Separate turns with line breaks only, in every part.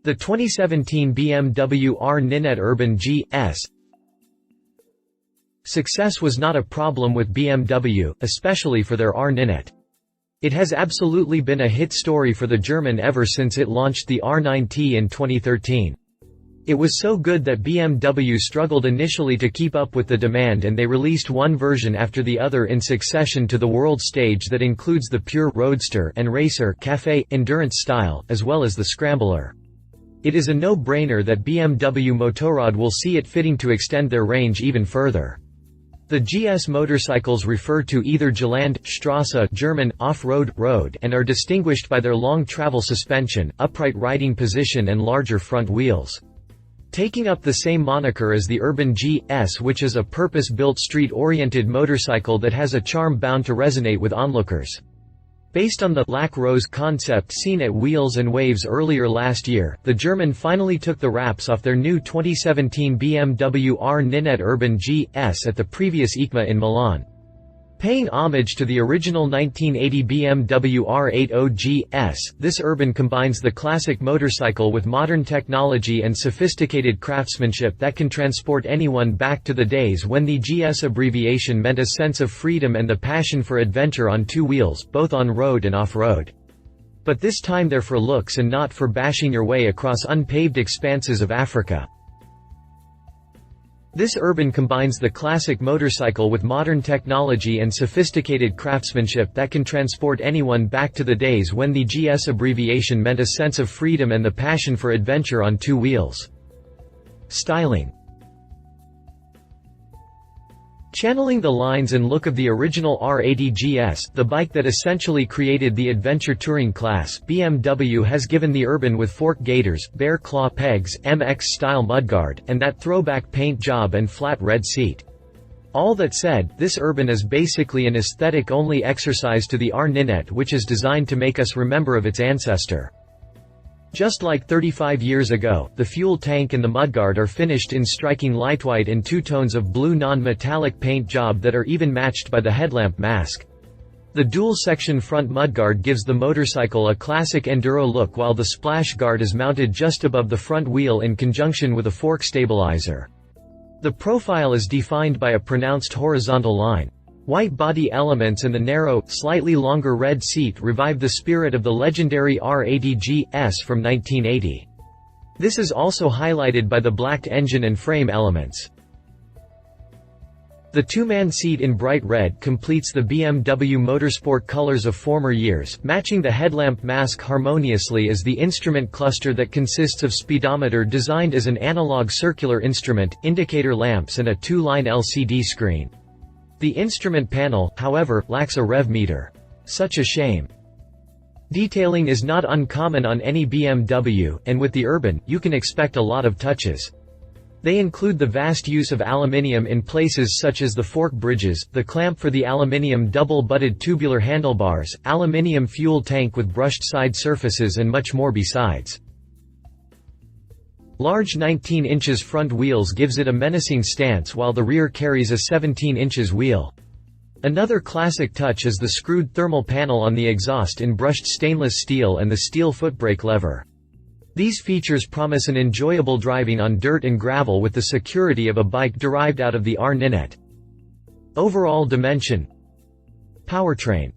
The 2017 BMW R NineT Urban GS success was not a problem with BMW, especially for their R NineT. It has absolutely been a hit story for the German ever since it launched the R NineT in 2013. It was so good that BMW struggled initially to keep up with the demand, and they released one version after the other in succession to the world stage that includes the pure roadster and racer café endurance style, as well as the Scrambler. It is a no-brainer that BMW Motorrad will see it fitting to extend their range even further. The GS motorcycles refer to either Gelände, Straße German, off-road, road, and are distinguished by their long travel suspension, upright riding position and larger front wheels. Taking up the same moniker as the Urban GS, which is a purpose-built street-oriented motorcycle that has a charm bound to resonate with onlookers. Based on the Lac Rose concept seen at Wheels and Waves earlier last year, the German finally took the wraps off their new 2017 BMW R NineT Urban GS at the previous EICMA in Milan. Paying homage to the original 1980 BMW R80 GS, this Urban combines the classic motorcycle with modern technology and sophisticated craftsmanship that can transport anyone back to the days when the GS abbreviation meant a sense of freedom and the passion for adventure on two wheels, both on road and off-road. But this time they're for looks and not for bashing your way across unpaved expanses of Africa. This Urban combines the classic motorcycle with modern technology and sophisticated craftsmanship that can transport anyone back to the days when the GS abbreviation meant a sense of freedom and the passion for adventure on two wheels. Styling. Channeling the lines and look of the original R80 GS, the bike that essentially created the adventure touring class, BMW has given the Urban with fork gaiters, bear claw pegs, MX-style mudguard, and that throwback paint job and flat red seat. All that said, this Urban is basically an aesthetic-only exercise to the R NineT, which is designed to make us remember of its ancestor. Just like 35 years ago, the fuel tank and the mudguard are finished in striking light white and two tones of blue non-metallic paint job that are even matched by the headlamp mask. The dual-section front mudguard gives the motorcycle a classic enduro look, while the splash guard is mounted just above the front wheel in conjunction with a fork stabilizer. The profile is defined by a pronounced horizontal line. White body elements and the narrow, slightly longer red seat revive the spirit of the legendary R80 GS from 1980. This is also highlighted by the blacked engine and frame elements. The two-man seat in bright red completes the BMW Motorsport colors of former years, matching the headlamp mask harmoniously as the instrument cluster that consists of speedometer designed as an analog circular instrument, indicator lamps and a two-line LCD screen. The instrument panel, however, lacks a rev meter. Such a shame. Detailing is not uncommon on any BMW, and with the Urban, you can expect a lot of touches. They include the vast use of aluminium in places such as the fork bridges, the clamp for the aluminium double-butted tubular handlebars, aluminium fuel tank with brushed side surfaces and much more besides. Large 19 inches front wheels gives it a menacing stance, while the rear carries a 17 inches wheel. Another classic touch is the screwed thermal panel on the exhaust in brushed stainless steel and the steel footbrake lever. These features promise an enjoyable driving on dirt and gravel with the security of a bike derived out of the R NineT. Overall dimension. Powertrain.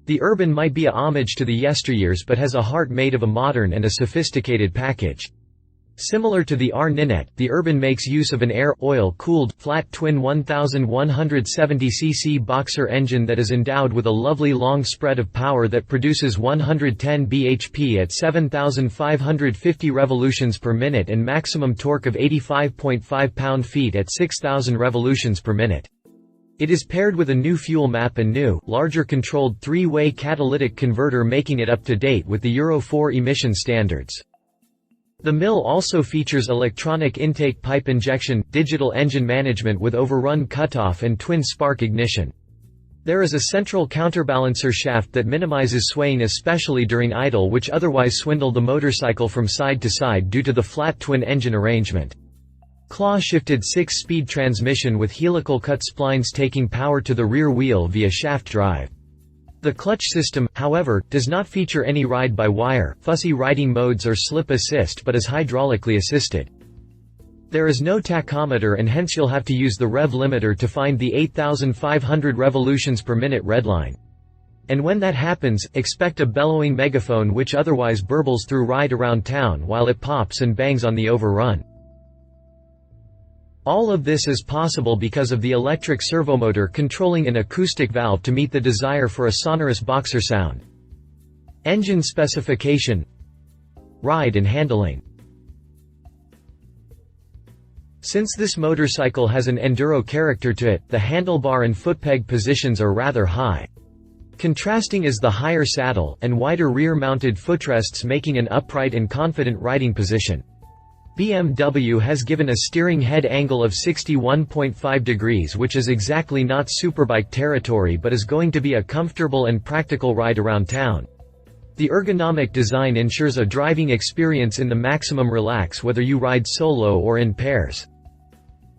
The Urban might be a homage to the yesteryears but has a heart made of a modern and a sophisticated package. Similar to the R NineT, the Urban makes use of an air-oil-cooled, flat-twin 1170cc boxer engine that is endowed with a lovely long spread of power that produces 110 bhp at 7,550 revolutions per minute and maximum torque of 85.5 pound-feet at 6,000 revolutions per minute. It is paired with a new fuel map and new, larger controlled three-way catalytic converter, making it up to date with the Euro 4 emission standards. The mill also features electronic intake pipe injection, digital engine management with overrun cutoff and twin spark ignition. There is a central counterbalancer shaft that minimizes swaying especially during idle, which otherwise swindle the motorcycle from side to side due to the flat twin engine arrangement. Claw-shifted 6-speed transmission with helical cut splines taking power to the rear wheel via shaft drive. The The clutch system, however, does not feature any ride-by-wire, fussy riding modes or slip assist but is hydraulically assisted. There is no tachometer and hence you'll have to use the rev limiter to find the 8,500 revolutions per minute redline. And when that happens, expect a bellowing megaphone which otherwise burbles through ride around town while it pops and bangs on the overrun. All of this is possible because of the electric servomotor controlling an acoustic valve to meet the desire for a sonorous boxer sound. Engine specification. Ride and handling. Since this motorcycle has an enduro character to it, the handlebar and footpeg positions are rather high. Contrasting is the higher saddle, and wider rear-mounted footrests making an upright and confident riding position. BMW has given a steering head angle of 61.5 degrees which is exactly not superbike territory but is going to be a comfortable and practical ride around town. The ergonomic design ensures a driving experience in the maximum relax whether you ride solo or in pairs.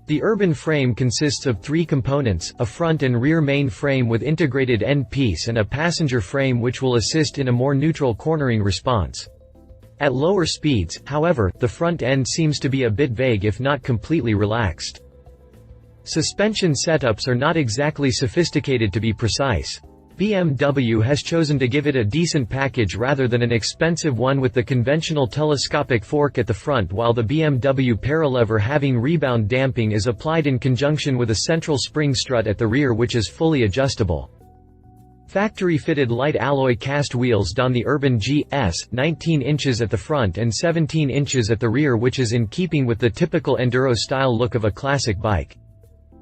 The urban frame consists of 3 components, a front and rear main frame with integrated end piece and a passenger frame which will assist in a more neutral cornering response. At lower speeds, however, the front end seems to be a bit vague if not completely relaxed. Suspension setups are not exactly sophisticated to be precise. BMW has chosen to give it a decent package rather than an expensive one with the conventional telescopic fork at the front while the BMW paralever having rebound damping is applied in conjunction with a central spring strut at the rear which is fully adjustable. Factory-fitted light alloy cast wheels don the Urban GS, 19 inches at the front and 17 inches at the rear which is in keeping with the typical enduro-style look of a classic bike.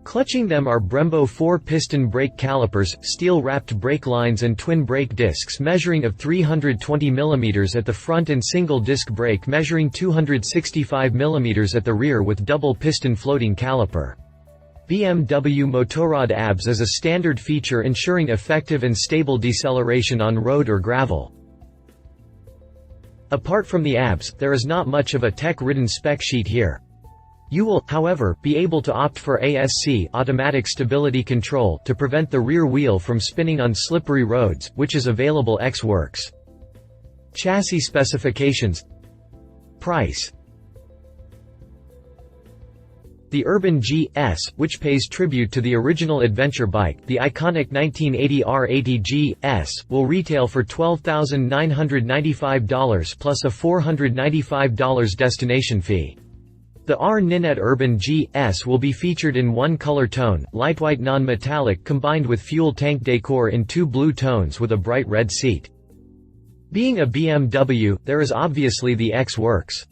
Clutching them are Brembo 4-piston brake calipers, steel-wrapped brake lines and twin brake discs measuring of 320 mm at the front and single-disc brake measuring 265 mm at the rear with double-piston floating caliper. BMW Motorrad ABS is a standard feature ensuring effective and stable deceleration on road or gravel. Apart from the ABS, there is not much of a tech-ridden spec sheet here. You will, however, be able to opt for ASC automatic stability control to prevent the rear wheel from spinning on slippery roads, which is available ex-works. Chassis specifications. Price. The Urban GS, which pays tribute to the original adventure bike, the iconic 1980 R80 GS, will retail for $12,995 plus a $495 destination fee. The R NineT Urban GS will be featured in one color tone, light white non-metallic combined with fuel tank decor in 2 blue tones with a bright red seat. Being a BMW, there is obviously the X-Works.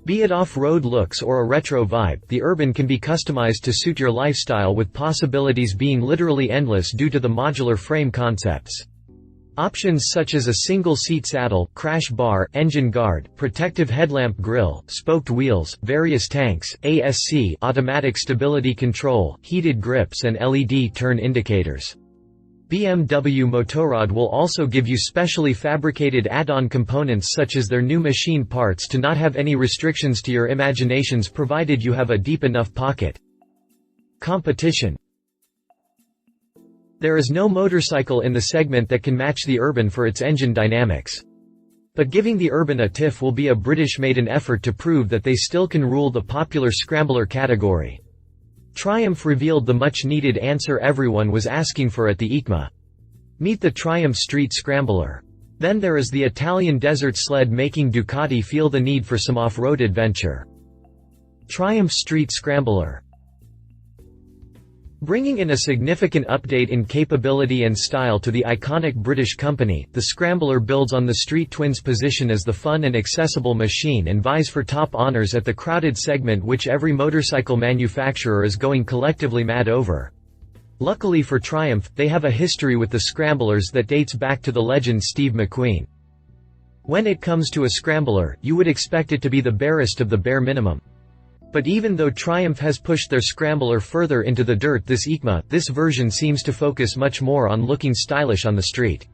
Be it off-road looks or a retro vibe, the Urban can be customized to suit your lifestyle with possibilities being literally endless due to the modular frame concepts. Options such as a single-seat saddle, crash bar, engine guard, protective headlamp grille, spoked wheels, various tanks, ASC automatic stability control, heated grips and LED turn indicators. BMW Motorrad will also give you specially fabricated add-on components such as their new machine parts to not have any restrictions to your imaginations provided you have a deep enough pocket. Competition. There is no motorcycle in the segment that can match the Urban for its engine dynamics. But giving the Urban a tiff will be a British-made effort to prove that they still can rule the popular Scrambler category. Triumph revealed the much-needed answer everyone was asking for at the EICMA. Meet the Triumph Street Scrambler. Then there is the Italian desert sled making Ducati feel the need for some off-road adventure. Triumph Street Scrambler. Bringing in a significant update in capability and style to the iconic British company, the Scrambler builds on the Street Twins' position as the fun and accessible machine and vies for top honors at the crowded segment which every motorcycle manufacturer is going collectively mad over. Luckily for Triumph, they have a history with the Scramblers that dates back to the legend Steve McQueen. When it comes to a Scrambler, you would expect it to be the barest of the bare minimum. But even though Triumph has pushed their Scrambler further into the dirt this EICMA, this version seems to focus much more on looking stylish on the street.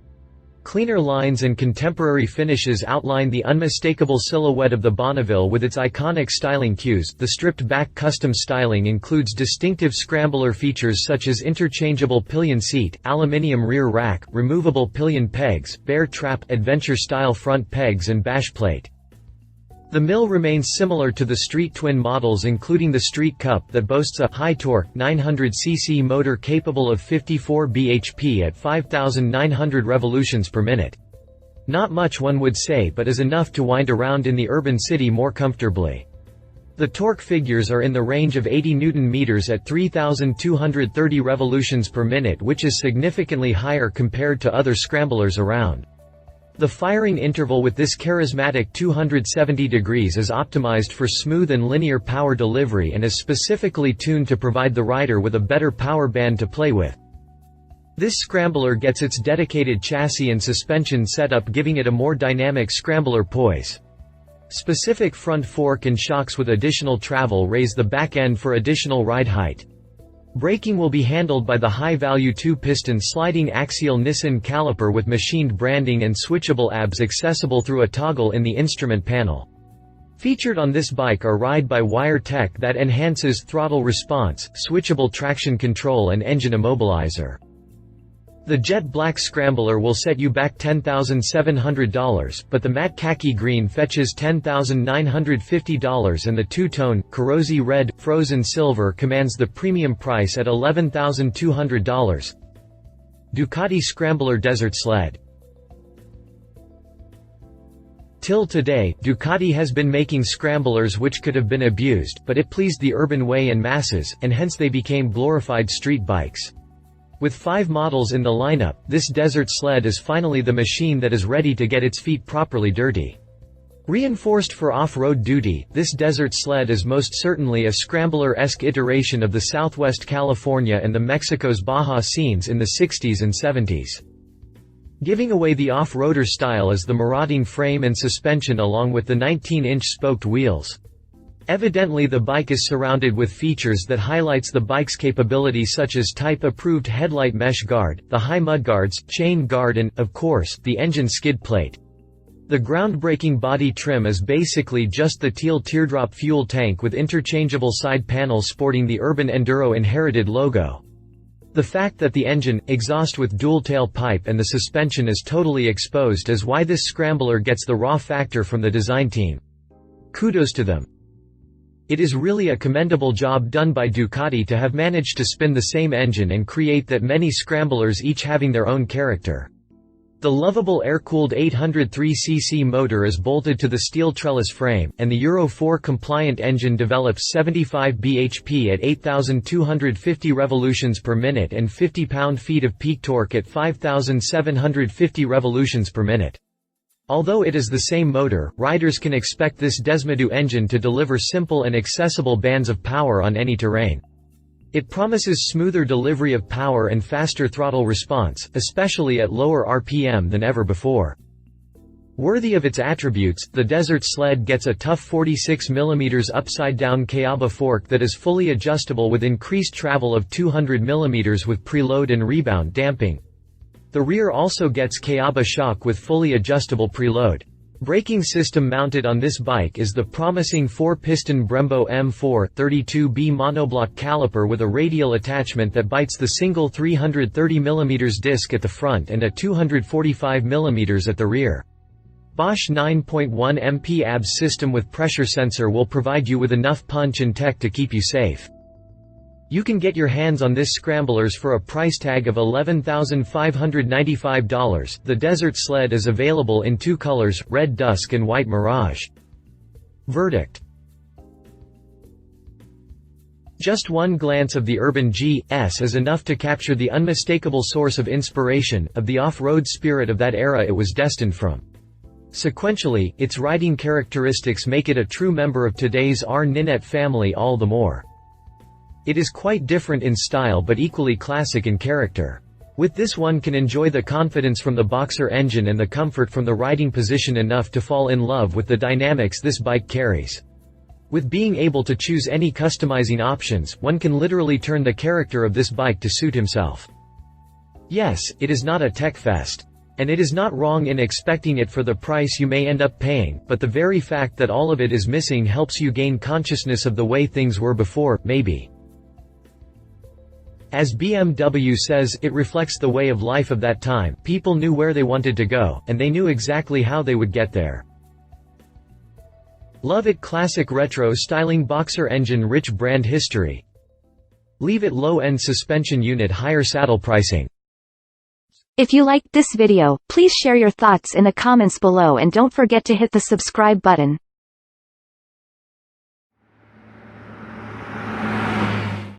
Cleaner lines and contemporary finishes outline the unmistakable silhouette of the Bonneville with its iconic styling cues. The stripped-back custom styling includes distinctive Scrambler features such as interchangeable pillion seat, aluminium rear rack, removable pillion pegs, bear trap, adventure-style front pegs and bash plate. The mill remains similar to the street twin models, including the Street Cup that boasts a high-torque 900cc motor capable of 54 bhp at 5,900 revolutions per minute. Not much, one would say, but is enough to wind around in the urban city more comfortably. The torque figures are in the range of 80 Nm at 3,230 revolutions per minute, which is significantly higher compared to other scramblers around. The firing interval with this charismatic 270 degrees is optimized for smooth and linear power delivery and is specifically tuned to provide the rider with a better power band to play with. This scrambler gets its dedicated chassis and suspension setup, giving it a more dynamic scrambler poise. Specific front fork and shocks with additional travel raise the back end for additional ride height. Braking will be handled by the high-value 2-piston sliding axial Nissan caliper with machined branding and switchable ABS accessible through a toggle in the instrument panel. Featured on this bike are ride-by-wire tech that enhances throttle response, switchable traction control and engine immobilizer. The jet black Scrambler will set you back $10,700, but the matte khaki green fetches $10,950 and the two-tone, corrosive red, frozen silver commands the premium price at $11,200. Ducati Scrambler Desert Sled. Till today, Ducati has been making scramblers which could have been abused, but it pleased the urban way and masses, and hence they became glorified street bikes. With 5 models in the lineup, this desert sled is finally the machine that is ready to get its feet properly dirty. Reinforced for off-road duty, this desert sled is most certainly a scrambler-esque iteration of the Southwest California and the Mexico's Baja scenes in the 60s and 70s. Giving away the off-roader style is the marauding frame and suspension along with the 19-inch spoked wheels. Evidently the bike is surrounded with features that highlights the bike's capability, such as type-approved headlight mesh guard, the high mudguards, chain guard and, of course, the engine skid plate. The groundbreaking body trim is basically just the teal teardrop fuel tank with interchangeable side panels sporting the Urban Enduro inherited logo. The fact that the engine, exhaust with dual tailpipe and the suspension is totally exposed is why this scrambler gets the raw factor from the design team. Kudos to them. It is really a commendable job done by Ducati to have managed to spin the same engine and create that many scramblers, each having their own character. The lovable air-cooled 803cc motor is bolted to the steel trellis frame, and the Euro 4 compliant engine develops 75 bhp at 8,250 revolutions per minute and 50 pound-feet of peak torque at 5,750 revolutions per minute. Although it is the same motor, riders can expect this Desmodoo engine to deliver simple and accessible bands of power on any terrain. It promises smoother delivery of power and faster throttle response, especially at lower RPM than ever before. Worthy of its attributes, the Desert Sled gets a tough 46mm upside-down Kayaba fork that is fully adjustable with increased travel of 200mm with preload and rebound damping. The rear also gets Kayaba shock with fully adjustable preload. Braking system mounted on this bike is the promising 4-piston Brembo M4 32B monoblock caliper with a radial attachment that bites the single 330mm disc at the front and a 245mm at the rear. Bosch 9.1 MP ABS system with pressure sensor will provide you with enough punch and tech to keep you safe. You can get your hands on this scramblers for a price tag of $11,595. The Desert Sled is available in 2 colors, red dusk and white mirage. Verdict. Just one glance of the Urban GS is enough to capture the unmistakable source of inspiration, of the off-road spirit of that era it was destined from. Sequentially, its riding characteristics make it a true member of today's R NineT family all the more. It is quite different in style but equally classic in character. With this one can enjoy the confidence from the Boxer engine and the comfort from the riding position enough to fall in love with the dynamics this bike carries. With being able to choose any customizing options, one can literally turn the character of this bike to suit himself. Yes, it is not a tech fest. And it is not wrong in expecting it for the price you may end up paying, but the very fact that all of it is missing helps you gain consciousness of the way things were before, maybe. As BMW says, it reflects the way of life of that time. People knew where they wanted to go, and they knew exactly how they would get there. Love it. Classic retro styling, boxer engine, rich brand history. Leave it. Low-end suspension unit, higher saddle pricing.
If you liked this video, please share your thoughts in the comments below and don't forget to hit the subscribe button.